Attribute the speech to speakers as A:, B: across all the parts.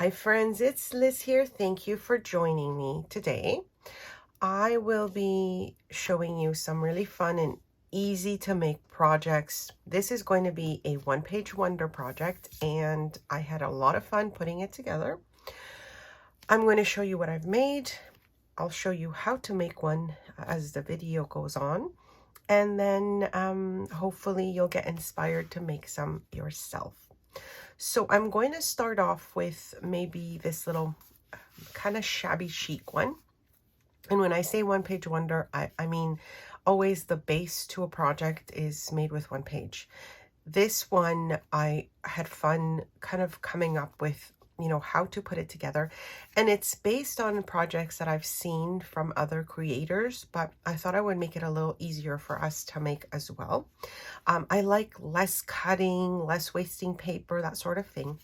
A: Hi friends, it's Liz here. Thank you for joining me today. I will be showing you some really fun and easy to make projects. This is going to be a one-page wonder project and I had a lot of fun putting it together. I'm going to show you what I've made. I'll show you how to make one as the video goes on. And then hopefully you'll get inspired to make some yourself. So I'm going to start off with maybe this little kind of shabby chic one. And when I say one page wonder, I mean always the base to a project is made with one page. This one, I had fun kind of coming up with, how to put it together. And it's based on projects that I've seen from other creators, but I thought I would make it a little easier for us to make as well. I like less cutting, less wasting paper, that sort of thing.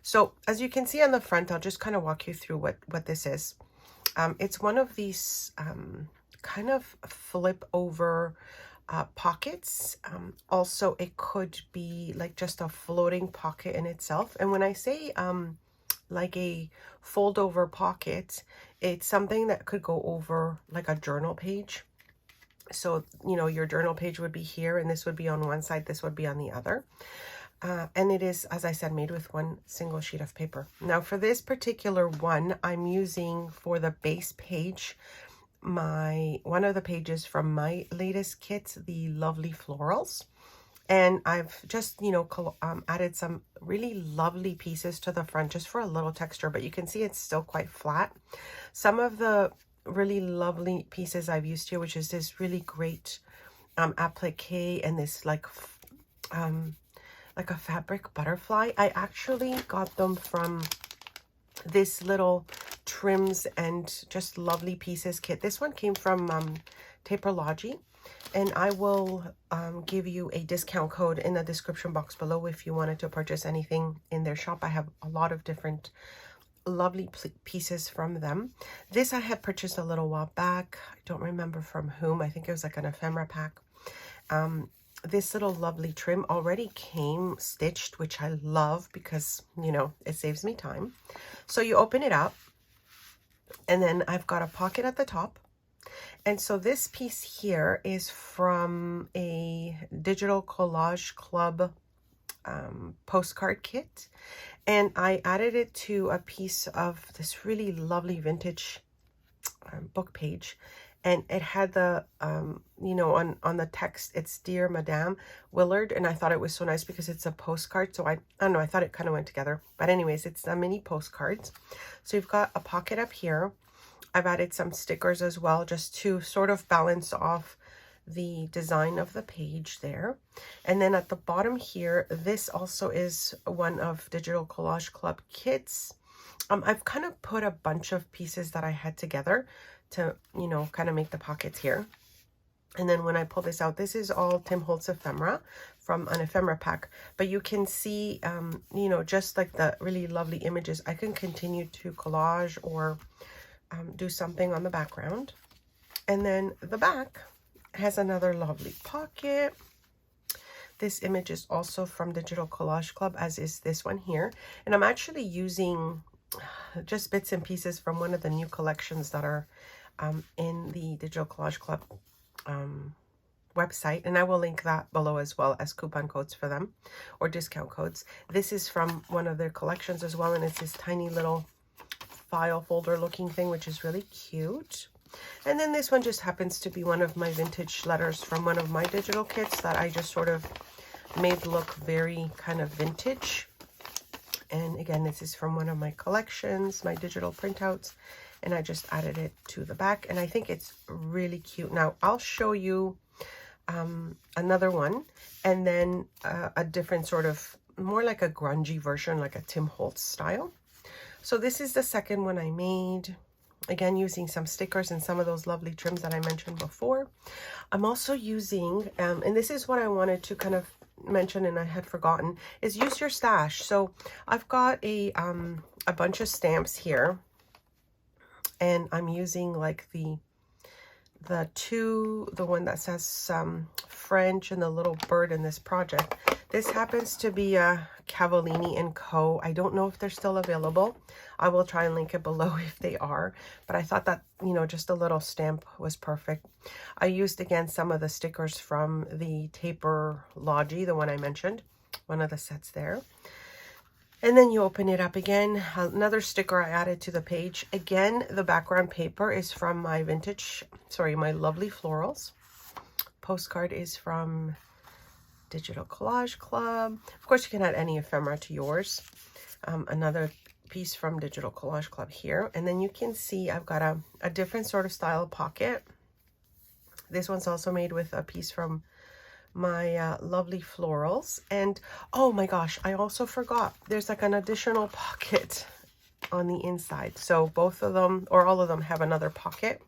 A: So as you can see on the front, I'll just kind of walk you through what this is. It's one of these kind of flip over pockets. Also, it could be like just a floating pocket in itself. And when I say like a fold over pocket, it's something that could go over like a journal page. So, your journal page would be here and this would be on one side, this would be on the other. And it is, as I said, made with one single sheet of paper. Now for this particular one, I'm using for the base page, one of the pages from my latest kit, the Lovely Florals. And I've just, added some really lovely pieces to the front just for a little texture, but you can see it's still quite flat. Some of the really lovely pieces I've used here, which is this really great applique and this like a fabric butterfly. I actually got them from this little trims and just lovely pieces kit. This one came from Collage, and I will give you a discount code in the description box below if you wanted to purchase anything in their shop. I have a lot of different lovely pieces from them. This I had purchased a little while back. I don't remember from whom. I think it was like an ephemera pack. This little lovely trim already came stitched, which I love because, it saves me time. So you open it up and then I've got a pocket at the top. And so this piece here is from a Digital Collage Club postcard kit. And I added it to a piece of this really lovely vintage book page. And it had the, on the text, it's Dear Madame Willard. And I thought it was so nice because it's a postcard. So I don't know, I thought it kind of went together. But anyways, it's a mini postcards. So you've got a pocket up here. I've added some stickers as well, just to sort of balance off the design of the page there. And then at the bottom here, this also is one of Digital Collage Club kits. I've kind of put a bunch of pieces that I had together to, kind of make the pockets here. And then when I pull this out, this is all Tim Holtz ephemera from an ephemera pack. But you can see, just like the really lovely images, I can continue to collage or do something on the background. And then the back has another lovely pocket. This image is also from Digital Collage Club, as is this one here. And I'm actually using just bits and pieces from one of the new collections that are in the Digital Collage Club website. And I will link that below as well as coupon codes for them or discount codes. This is from one of their collections as well. And it's this tiny little file folder looking thing, which is really cute. And then this one just happens to be one of my vintage letters from one of my digital kits that I just sort of made look very kind of vintage. And again, this is from one of my collections, my digital printouts, and I just added it to the back, and I think it's really cute. Now I'll show you another one, and then a different sort of more like a grungy version, like a Tim Holtz style. So this is the second one I made, again using some stickers and some of those lovely trims that I mentioned before. I'm also using, and this is what I wanted to kind of mention and I had forgotten, is use your stash. So I've got a bunch of stamps here, and I'm using like the one that says French and the little bird in this project. This happens to be a Cavallini & Co. I don't know if they're still available. I will try and link it below if they are. But I thought that, you know, just a little stamp was perfect. I used, again, some of the stickers from the Taperology, the one I mentioned. One of the sets there. And then you open it up again. Another sticker I added to the page. Again, the background paper is from my my Lovely Florals. Postcard is from Digital Collage Club. Of course, you can add any ephemera to yours. Another piece from Digital Collage Club here. And then you can see I've got a different sort of style pocket. This one's also made with a piece from my Lovely Florals. And oh my gosh, I also forgot there's like an additional pocket on the inside. So both of them, or all of them, have another pocket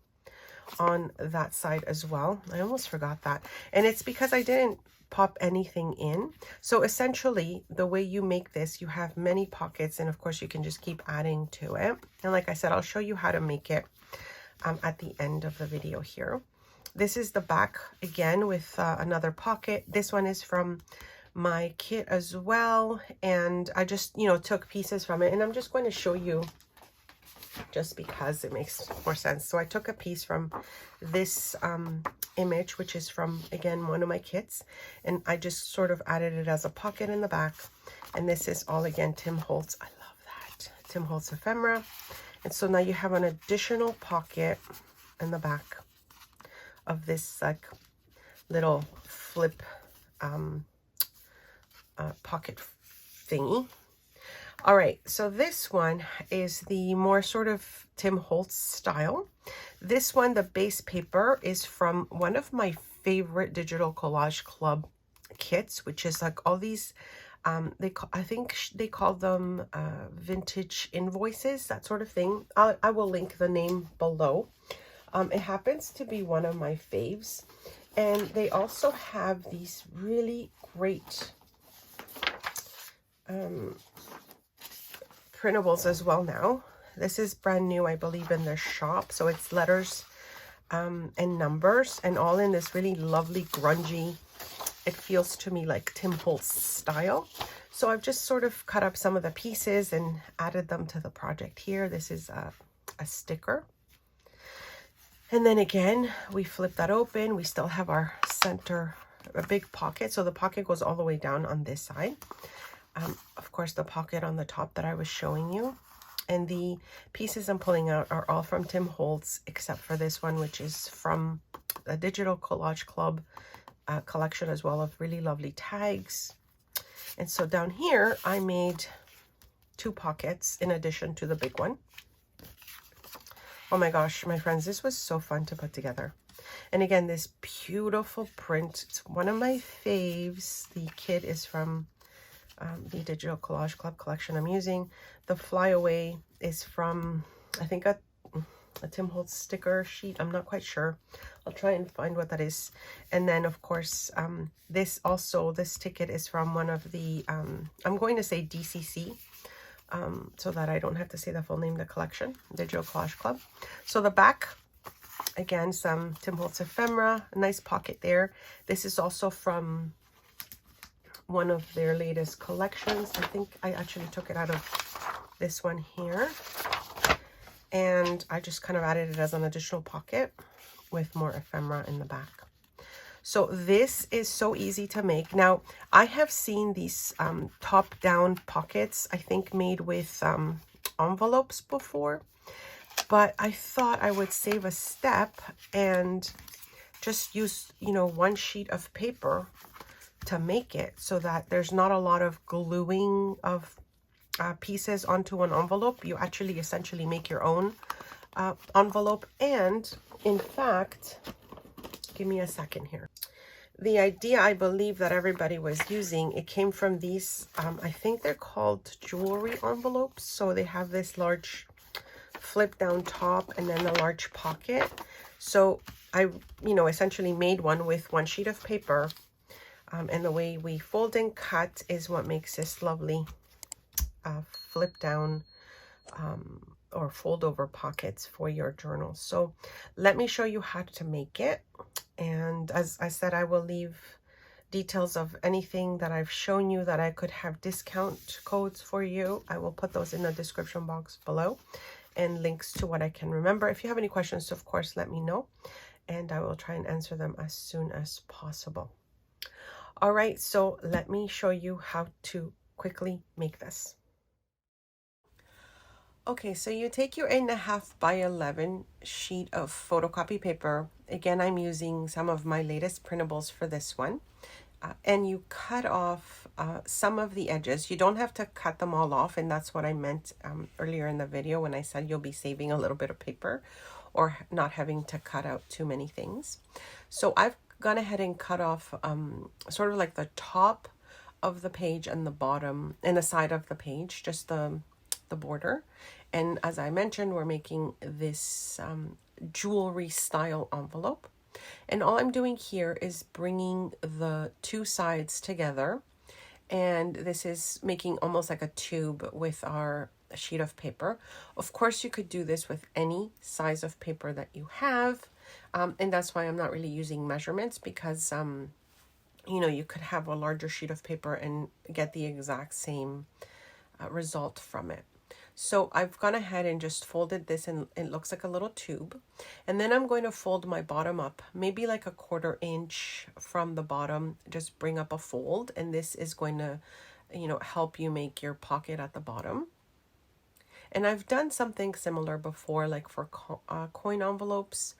A: on that side as well. I almost forgot that. And it's because I didn't pop anything in. So essentially, the way you make this, you have many pockets, and of course you can just keep adding to it. And like I said, I'll show you how to make it at the end of the video here. This is the back again with another pocket. This one is from my kit as well, and I just, you know, took pieces from it, and I'm just going to show you just because it makes more sense. So I took a piece from this image, which is from, again, one of my kits, and I just sort of added it as a pocket in the back. And this is all, again, Tim Holtz. I love that. Tim Holtz ephemera. And so now you have an additional pocket in the back of this like little flip pocket thingy. All right, so this one is the more sort of Tim Holtz style. This one, the base paper, is from one of my favorite Digital Collage Club kits, which is like all these, I think they call them vintage invoices, that sort of thing. I will link the name below. It happens to be one of my faves. And they also have these really great printables as well now. This is brand new, I believe, in their shop. So it's letters and numbers, and all in this really lovely grungy, it feels to me like Tim Holtz style. So I've just sort of cut up some of the pieces and added them to the project here. This is a sticker. And then again, we flip that open. We still have our center, a big pocket. So the pocket goes all the way down on this side. Of course, the pocket on the top that I was showing you. And the pieces I'm pulling out are all from Tim Holtz, except for this one, which is from the Digital Collage Club collection as well, of really lovely tags. And so down here, I made 2 pockets in addition to the big one. Oh my gosh, my friends, this was so fun to put together. And again, this beautiful print, it's one of my faves. The kit is from the Digital Collage Club collection I'm using. The flyaway is from, I think, a Tim Holtz sticker sheet. I'm not quite sure. I'll try and find what that is. And then, of course, this ticket is from one of the, I'm going to say DCC, so that I don't have to say the full name of the collection, Digital Collage Club. So the back, again, some Tim Holtz ephemera, a nice pocket there. This is also from one of their latest collections. I think I actually took it out of this one here, and I just kind of added it as an additional pocket with more ephemera in the back. So this is so easy to make. Now, I have seen these top-down pockets, I think, made with envelopes before, but I thought I would save a step and just use, you know, one sheet of paper to make it, so that there's not a lot of gluing of pieces onto an envelope. You actually essentially make your own envelope. And in fact, give me a second here. The idea, I believe, that everybody was using, it came from these, I think they're called jewelry envelopes. So they have this large flip down top and then a large pocket. So I, you know, essentially made one with one sheet of paper. And the way we fold and cut is what makes this lovely flip down or fold over pockets for your journal. So let me show you how to make it. And as I said, I will leave details of anything that I've shown you that I could have discount codes for you, I will put those in the description box below, and links to what I can remember. If you have any questions, of course, let me know, and I will try and answer them as soon as possible. All right, so let me show you how to quickly make this. Okay, so you take your 8.5 by 11 sheet of photocopy paper. Again, I'm using some of my latest printables for this one. And you cut off some of the edges. You don't have to cut them all off, and that's what I meant earlier in the video when I said you'll be saving a little bit of paper or not having to cut out too many things. So I've gone ahead and cut off sort of like the top of the page and the bottom and the side of the page, just the border. And as I mentioned, we're making this jewelry style envelope. And all I'm doing here is bringing the two sides together. And this is making almost like a tube with our sheet of paper. Of course, you could do this with any size of paper that you have. And that's why I'm not really using measurements, because, you know, you could have a larger sheet of paper and get the exact same result from it. So I've gone ahead and just folded this, and it looks like a little tube. And then I'm going to fold my bottom up, maybe like a 1/4 inch from the bottom, just bring up a fold. And this is going to, you know, help you make your pocket at the bottom. And I've done something similar before, like for coin envelopes.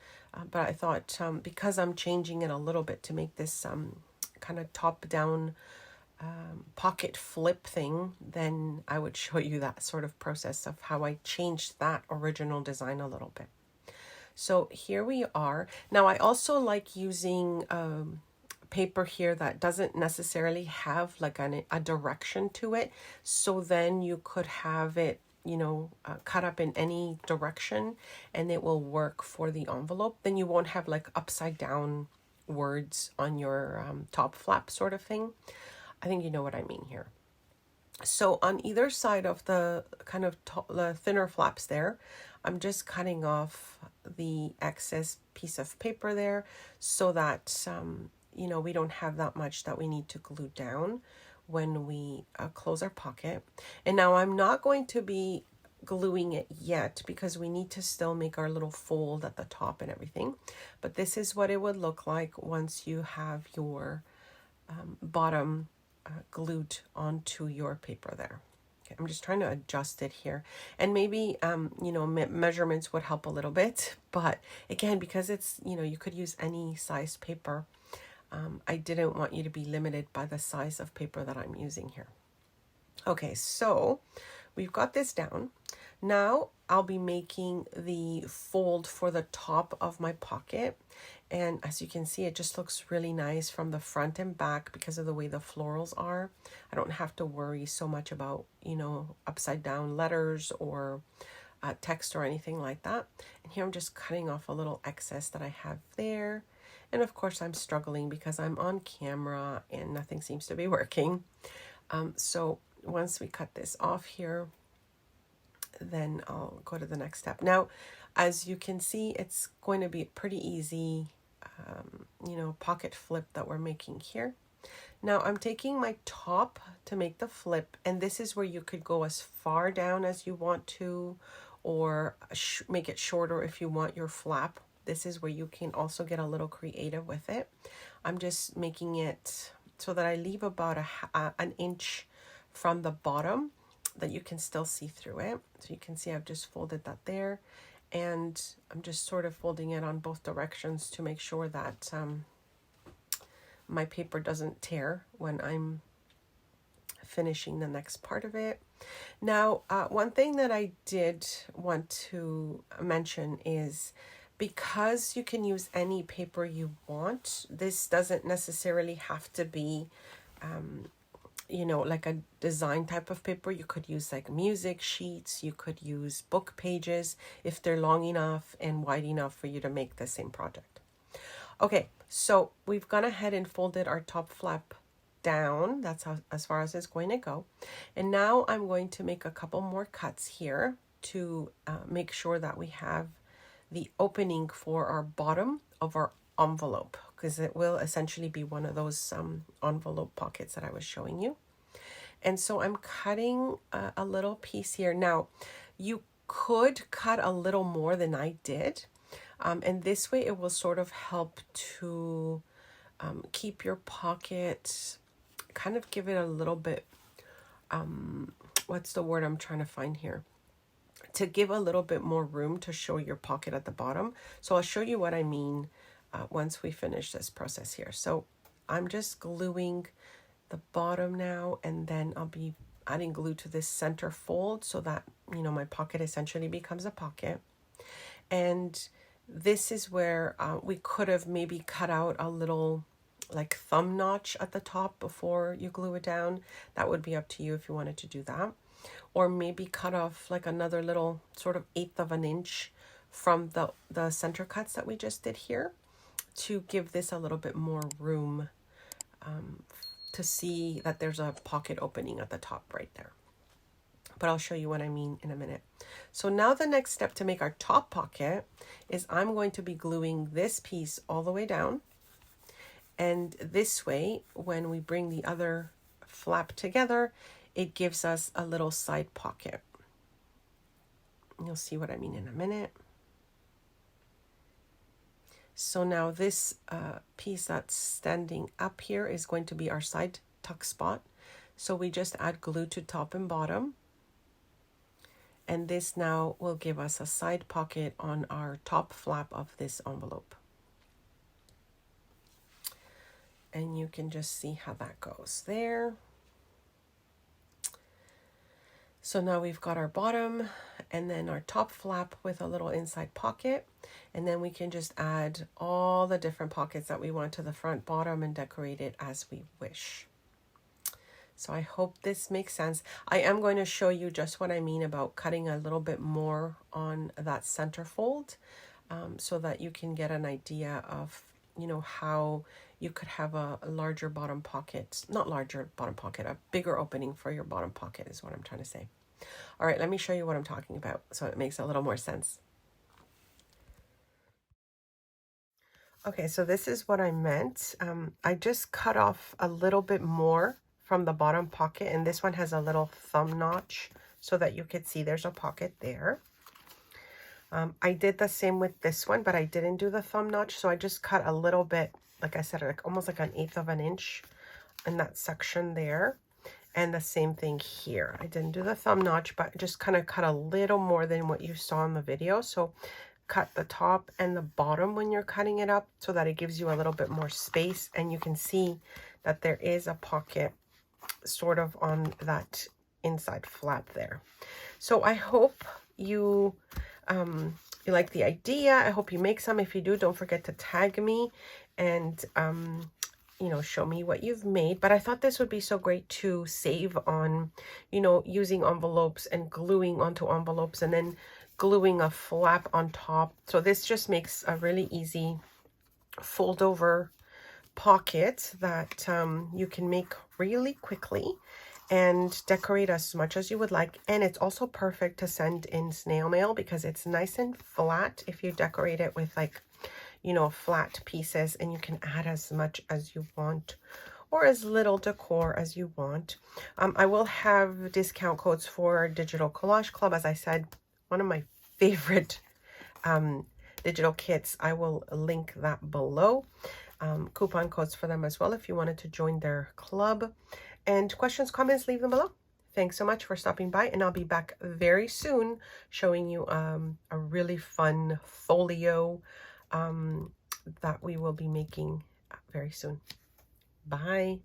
A: But I thought because I'm changing it a little bit to make this kind of top down pocket flip thing, then I would show you that sort of process of how I changed that original design a little bit. So here we are. Now I also like using paper here that doesn't necessarily have like a direction to it. So then you could have it, you know, cut up in any direction and it will work for the envelope. Then you won't have like upside down words on your top flap sort of thing. I think you know what I mean here. So on either side of the kind of the thinner flaps there, I'm just cutting off the excess piece of paper there so that, you know, we don't have that much that we need to glue down when we close our pocket. And now I'm not going to be gluing it yet because we need to still make our little fold at the top and everything. But this is what it would look like once you have your bottom glued onto your paper there. Okay, I'm just trying to adjust it here, and maybe you know, measurements would help a little bit, but again, because it's, you know, you could use any size paper, I didn't want you to be limited by the size of paper that I'm using here. Okay, so we've got this down. Now I'll be making the fold for the top of my pocket. And as you can see, it just looks really nice from the front and back because of the way the florals are. I don't have to worry so much about, you know, upside down letters or text or anything like that. And here I'm just cutting off a little excess that I have there. And of course I'm struggling because I'm on camera and nothing seems to be working. So once we cut this off here, then I'll go to the next step. Now, as you can see, it's going to be pretty easy, you know, pocket flip that we're making here. Now I'm taking my top to make the flip, and this is where you could go as far down as you want to, or make it shorter if you want your flap. This is where you can also get a little creative with it. I'm just making it so that I leave about an inch from the bottom that you can still see through it. So you can see I've just folded that there, and I'm just sort of folding it on both directions to make sure that my paper doesn't tear when I'm finishing the next part of it. Now, one thing that I did want to mention is, because you can use any paper you want, this doesn't necessarily have to be you know, like a design type of paper. You could use like music sheets, you could use book pages if they're long enough and wide enough for you to make the same project. Okay, so we've gone ahead and folded our top flap down. That's how, as far as it's going to go. And now I'm going to make a couple more cuts here to make sure that we have the opening for our bottom of our envelope, because it will essentially be one of those envelope pockets that I was showing you. And so I'm cutting a little piece here. Now, you could cut a little more than I did. And this way it will sort of help to keep your pocket, kind of give it a little bit, what's the word I'm trying to find here? To give a little bit more room to show your pocket at the bottom. So I'll show you what I mean once we finish this process here. So I'm just gluing the bottom now, and then I'll be adding glue to this center fold so that, you know, my pocket essentially becomes a pocket. And this is where we could have maybe cut out a little like thumb notch at the top before you glue it down. That would be up to you if you wanted to do that. Or maybe cut off like another little sort of 1/8 of an inch from the center cuts that we just did here to give this a little bit more room to see that there's a pocket opening at the top right there. But I'll show you what I mean in a minute. So now the next step to make our top pocket is I'm going to be gluing this piece all the way down. And this way, when we bring the other flap together, it gives us a little side pocket. You'll see what I mean in a minute. So now this piece that's standing up here is going to be our side tuck spot. So we just add glue to top and bottom. And this now will give us a side pocket on our top flap of this envelope. And you can just see how that goes there. So now we've got our bottom and then our top flap with a little inside pocket. And then we can just add all the different pockets that we want to the front, bottom, and decorate it as we wish. So I hope this makes sense. I am going to show you just what I mean about cutting a little bit more on that center fold so that you can get an idea of, you know, how you could have a larger bottom pocket, not larger bottom pocket, a bigger opening for your bottom pocket is what I'm trying to say. All right, let me show you what I'm talking about so it makes a little more sense. Okay, so this is what I meant. I just cut off a little bit more from the bottom pocket, and this one has a little thumb notch so that you could see there's a pocket there. I did the same with this one, but I didn't do the thumb notch, so I just cut a little bit, like I said, like almost like an 1/8 of an inch in that section there. And the same thing here. I didn't do the thumb notch, but just kind of cut a little more than what you saw in the video. So cut the top and the bottom when you're cutting it up so that it gives you a little bit more space, and you can see that there is a pocket sort of on that inside flap there. So I hope you like the idea. I hope you make some. If you do, don't forget to tag me and you know, show me what you've made. But I thought this would be so great to save on, you know, using envelopes and gluing onto envelopes and then gluing a flap on top. So this just makes a really easy fold over pocket that you can make really quickly and decorate as much as you would like. And it's also perfect to send in snail mail because it's nice and flat if you decorate it with, like, you know, flat pieces, and you can add as much as you want or as little decor as you want. I will have discount codes for Digital Collage Club. As I said, one of my favorite digital kits. I will link that below. Coupon codes for them as well if you wanted to join their club. And questions, comments, leave them below. Thanks so much for stopping by, and I'll be back very soon showing you a really fun folio that we will be making very soon. Bye.